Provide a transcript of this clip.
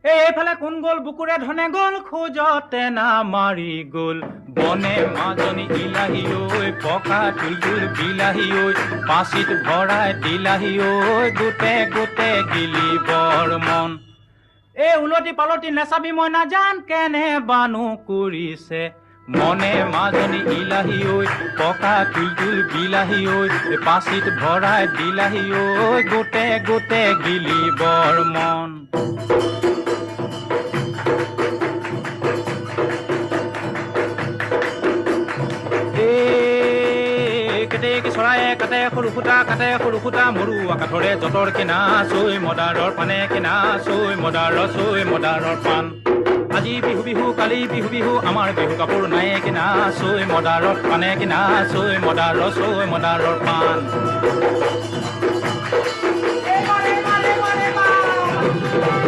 এইফালে কোন গ'ল বুকুৰে ধনে গ'ল খোজতে নামাৰি গ'ল বনে মাজনী ইলাহী ঐ পকা তুলতুল বিলাহী ঐ পাচিত ভৰাই দিলাহী ঐ গোটে গোটে গিলি বৰ মন এই উলটি পালটি নেচাবি মই নাজান কেনে বানু কৰিছে মনে মাজনী ইলাহী ঐ পকা তুলতুল বিলাহী ঐ পাচিত ভৰাই দিলাহী ঐ গোটে গোটে গিলি বৰ মন চৰায়ে কাটে সৰু সূতা মৰু আকাঠৰে যতৰ কিনা চৈ মদাৰৰ পানে কিনা চৈ মদাৰৰ পাণ আজি বিহু বিহু কালি বিহু বিহু আমাৰ বিহু কাপোৰ নাই কিনা চৈ মদাৰত পানে কিনা চৈ মদাৰৰ পাণ